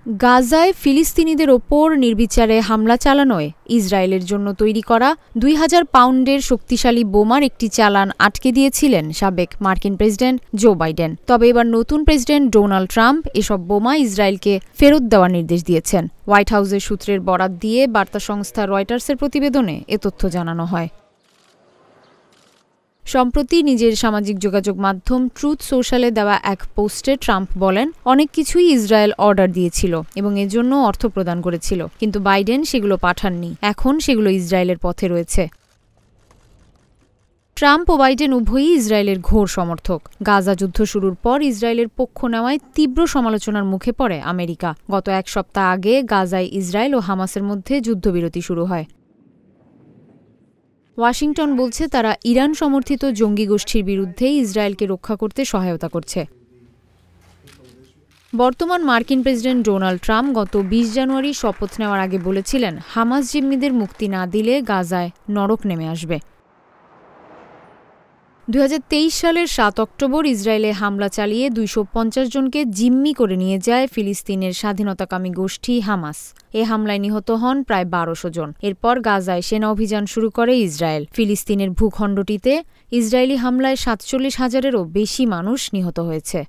গাজায় ফিলিস্তিনিদের ওপর নির্বিচারে হামলা চালানোয় ইসরায়েলের জন্য তৈরি করা ২,০০০ পাউন্ডের শক্তিশালী বোমার একটি চালান আটকে দিয়েছিলেন সাবেক মার্কিন প্রেসিডেন্ট জো বাইডেন। তবে এবার নতুন প্রেসিডেন্ট ডোনাল্ড ট্রাম্প এসব বোমা ইসরায়েলকে ফেরত দেওয়ার নির্দেশ দিয়েছেন। হোয়াইট হাউসের সূত্রের বরাত দিয়ে বার্তা সংস্থা রয়টার্সের প্রতিবেদনে এ তথ্য জানানো হয়। সম্প্রতি নিজের সামাজিক যোগাযোগ মাধ্যম ট্রুথ সোশ্যালে দেওয়া এক পোস্টে ট্রাম্প বলেন, অনেক কিছুই ইসরায়েল অর্ডার দিয়েছিল এবং এজন্য অর্থ প্রদান করেছিল, কিন্তু বাইডেন সেগুলো পাঠাননি। এখন সেগুলো ইসরায়েলের পথে রয়েছে। ট্রাম্প ও বাইডেন উভয়ই ইসরায়েলের ঘোর সমর্থক। গাজা যুদ্ধ শুরুর পর ইসরায়েলের পক্ষ নেওয়ায় তীব্র সমালোচনার মুখে পড়ে আমেরিকা। গত এক সপ্তাহ আগে গাজায় ইসরায়েল ও হামাসের মধ্যে যুদ্ধবিরতি শুরু হয়। ওয়াশিংটন বলছে তারা ইরান সমর্থিত জঙ্গি গোষ্ঠীর বিরুদ্ধে ইসরায়েলকে রক্ষা করতে সহায়তা করছে। বর্তমান মার্কিন প্রেসিডেন্ট ডোনাল্ড ট্রাম্প গত ২০ জানুয়ারি শপথ নেওয়ার আগে বলেছিলেন, হামাস জিম্মিদের মুক্তি না দিলে গাজায় নরক নেমে আসবে। ২০২৩ সালের ৭ অক্টোবর ইসরায়েলে হামলা চালিয়ে ২৫০ জনকে জিম্মি করে নিয়ে যায় ফিলিস্তিনের স্বাধীনতাকামী গোষ্ঠী হামাস। এ হামলায় নিহত হন প্রায় ১২০০ জন। এরপর গাজায় সেনা অভিযান শুরু করে ইসরায়েল। ফিলিস্তিনের ভূখণ্ডটিতে ইসরায়েলি হামলায় ৪৭,০০০-এরও বেশি মানুষ নিহত হয়েছে।